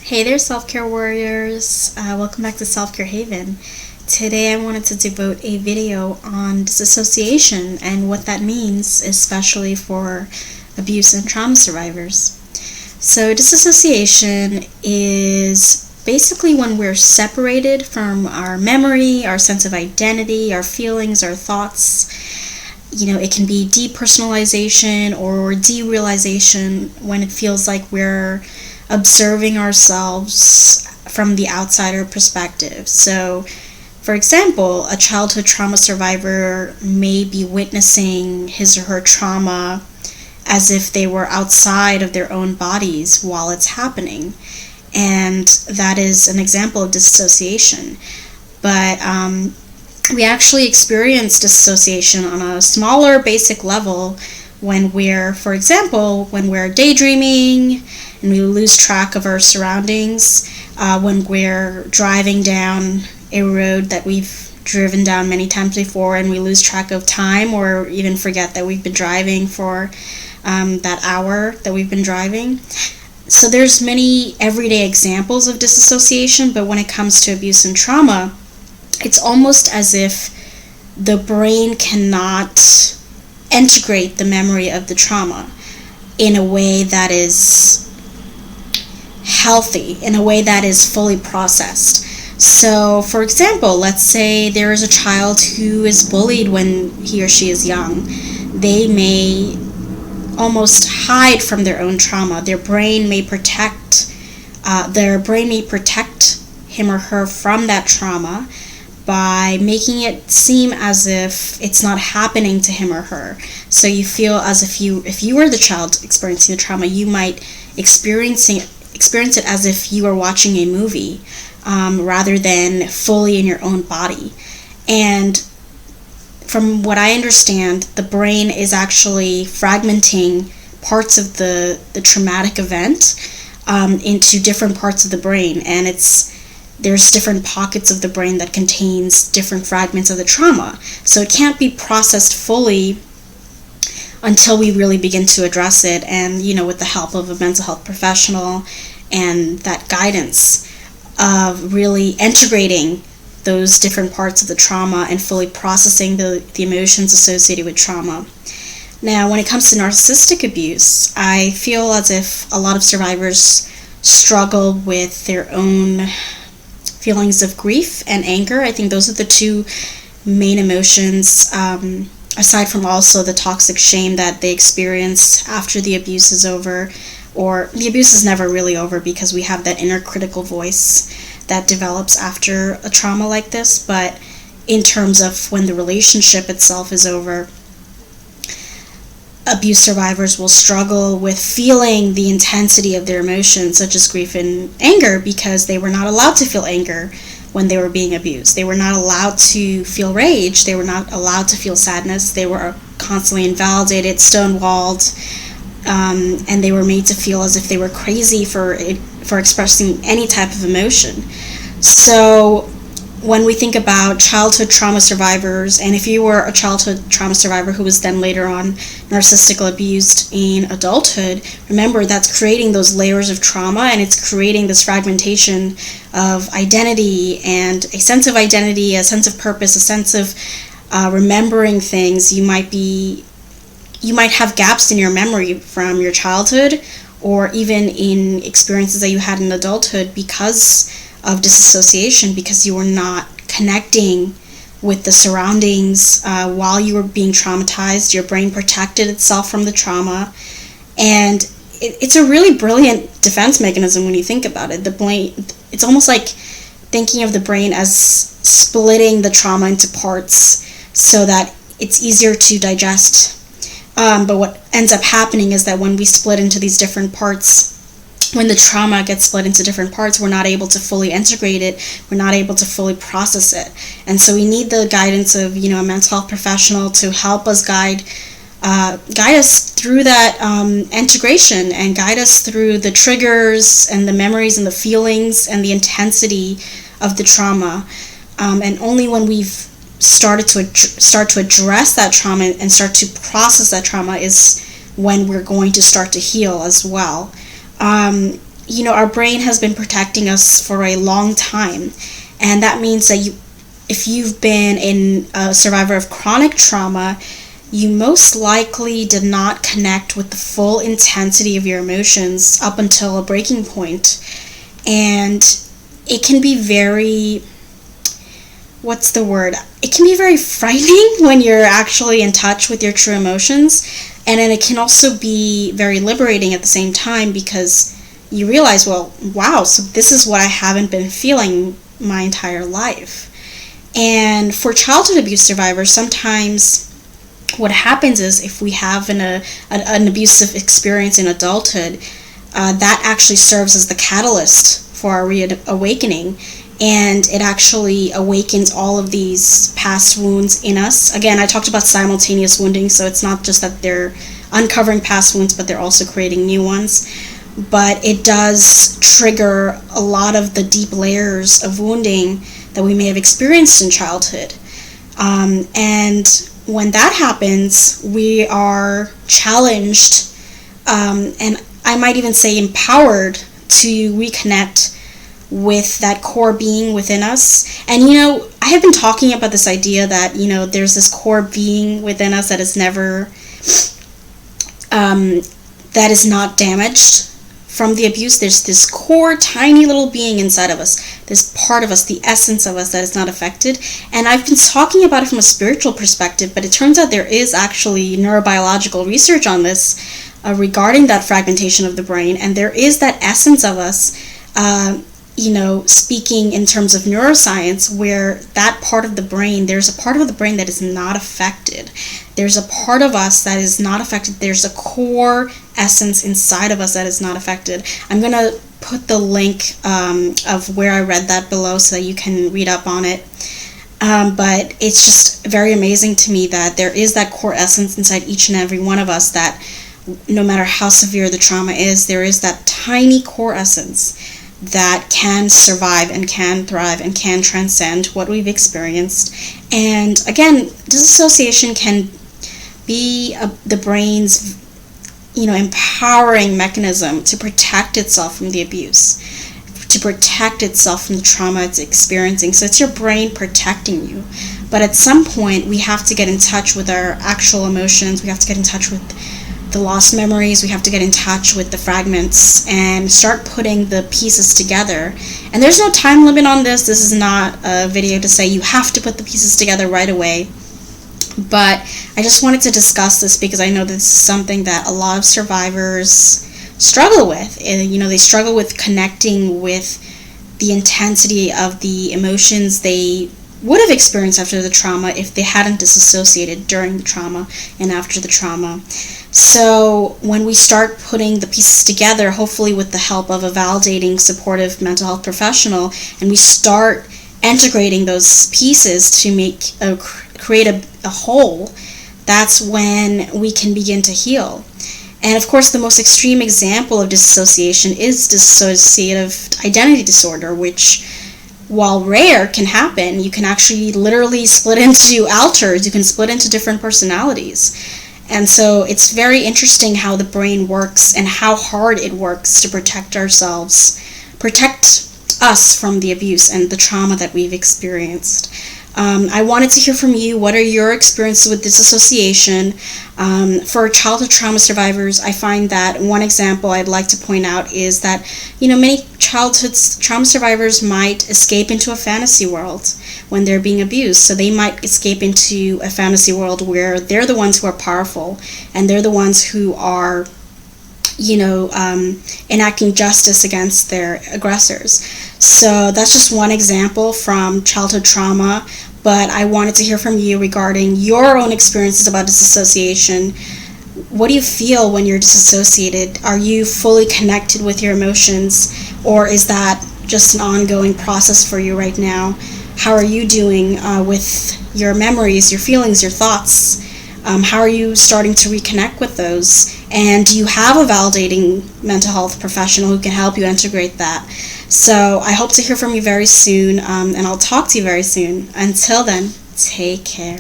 Hey there, self-care warriors. Welcome back to Self-Care Haven. Today I wanted to devote a video on disassociation and what that means, especially for abuse and trauma survivors. So disassociation is basically when we're separated from our memory, our sense of identity, our feelings, our thoughts. It can be depersonalization or derealization when it feels like we're observing ourselves from the outsider perspective. So, for example, a childhood trauma survivor may be witnessing his or her trauma as if they were outside of their own bodies while it's happening. And that is an example of dissociation. But we actually experience dissociation on a smaller basic level when we're daydreaming and we lose track of our surroundings, when we're driving down a road that we've driven down many times before and we lose track of time or even forget that we've been driving for that hour that we've been driving. So there's many everyday examples of disassociation, but when it comes to abuse and trauma, it's almost as if the brain cannot integrate the memory of the trauma in a way that is healthy, in a way that is fully processed. So, for example, let's say there is a child who is bullied when he or she is young. They may almost hide from their own trauma. Their brain may protect him or her from that trauma by making it seem as if it's not happening to him or her. So you feel as if you were the child experiencing the trauma, you might experience it as if you were watching a movie, rather than fully in your own body. And from what I understand, the brain is actually fragmenting parts of the traumatic event into different parts of the brain, and there's different pockets of the brain that contains different fragments of the trauma. So it can't be processed fully until we really begin to address it, and with the help of a mental health professional and that guidance of really integrating those different parts of the trauma and fully processing the emotions associated with trauma. Now, when it comes to narcissistic abuse, I feel as if a lot of survivors struggle with their own feelings of grief and anger. I think those are the two main emotions, aside from also the toxic shame that they experience after the abuse is over, or the abuse is never really over because we have that inner critical voice that develops after a trauma like this. But in terms of when the relationship itself is over, abuse survivors will struggle with feeling the intensity of their emotions, such as grief and anger, because they were not allowed to feel anger when they were being abused. They were not allowed to feel rage. They were not allowed to feel sadness. They were constantly invalidated, stonewalled, and they were made to feel as if they were crazy for expressing any type of emotion. So when we think about childhood trauma survivors, and if you were a childhood trauma survivor who was then later on narcissistically abused in adulthood, remember that's creating those layers of trauma, and it's creating this fragmentation of identity and a sense of identity, a sense of purpose, a sense of remembering things. You might have gaps in your memory from your childhood or even in experiences that you had in adulthood because of disassociation, because you were not connecting with the surroundings while you were being traumatized. Your brain protected itself from the trauma, and it's a really brilliant defense mechanism when you think about it. It's almost like thinking of the brain as splitting the trauma into parts so that it's easier to digest. But what ends up happening is that when we split into these different parts, when the trauma gets split into different parts, we're not able to fully integrate it. We're not able to fully process it. And so we need the guidance of, a mental health professional to help us guide us through that integration, and guide us through the triggers and the memories and the feelings and the intensity of the trauma. And only when we've start to address that trauma and start to process that trauma is when we're going to start to heal as well. our brain has been protecting us for a long time. And that means that if you've been a survivor of chronic trauma, you most likely did not connect with the full intensity of your emotions up until a breaking point. And it can be very, It can be very frightening when you're actually in touch with your true emotions. And then it can also be very liberating at the same time, because you realize, well, wow, so this is what I haven't been feeling my entire life. And for childhood abuse survivors, sometimes what happens is, if we have an abusive experience in adulthood, that actually serves as the catalyst for our reawakening, and it actually awakens all of these past wounds in us. Again, I talked about simultaneous wounding, so it's not just that they're uncovering past wounds, but they're also creating new ones. But it does trigger a lot of the deep layers of wounding that we may have experienced in childhood. And when that happens, we are challenged, and I might even say empowered, to reconnect with that core being within us. And I have been talking about this idea that there's this core being within us that is never that is not damaged from the abuse. There's this core tiny little being inside of us, this part of us, the essence of us that is not affected. And I've been talking about it from a spiritual perspective, but it turns out there is actually neurobiological research on this regarding that fragmentation of the brain, and there is that essence of us, speaking in terms of neuroscience, where that part of the brain, there's a part of the brain that is not affected. There's a part of us that is not affected. There's a core essence inside of us that is not affected. I'm going to put the link of where I read that below so that you can read up on it. But it's just very amazing to me that there is that core essence inside each and every one of us, that no matter how severe the trauma is, there is that tiny core essence that can survive and can thrive and can transcend what we've experienced. And again, dissociation can be the brain's empowering mechanism to protect itself from the abuse, to protect itself from the trauma it's experiencing. So it's your brain protecting you. But at some point, we have to get in touch with our actual emotions. We have to get in touch with the lost memories. We have to get in touch with the fragments and start putting the pieces together. And there's no time limit on this. This is not a video to say you have to put the pieces together right away. But I just wanted to discuss this because I know this is something that a lot of survivors struggle with. They struggle with connecting with the intensity of the emotions they would have experienced after the trauma if they hadn't disassociated during the trauma and after the trauma. So when we start putting the pieces together, hopefully with the help of a validating, supportive mental health professional, and we start integrating those pieces to create a whole, that's when we can begin to heal. And of course, the most extreme example of dissociation is dissociative identity disorder, which, while rare, can happen. You can actually literally split into alters. You can split into different personalities. And so it's very interesting how the brain works and how hard it works to protect ourselves, protect us from the abuse and the trauma that we've experienced. I wanted to hear from you. What are your experiences with disassociation? For childhood trauma survivors, I find that one example I'd like to point out is that, many childhood trauma survivors might escape into a fantasy world when they're being abused. So they might escape into a fantasy world where they're the ones who are powerful and they're the ones who are enacting justice against their aggressors. So that's just one example from childhood trauma, but I wanted to hear from you regarding your own experiences about disassociation. What do you feel when you're disassociated? Are you fully connected with your emotions, or is that just an ongoing process for you right now? How are you doing with your memories, your feelings, your thoughts? How are you starting to reconnect with those? And do you have a validating mental health professional who can help you integrate that? So I hope to hear from you very soon, and I'll talk to you very soon. Until then, take care.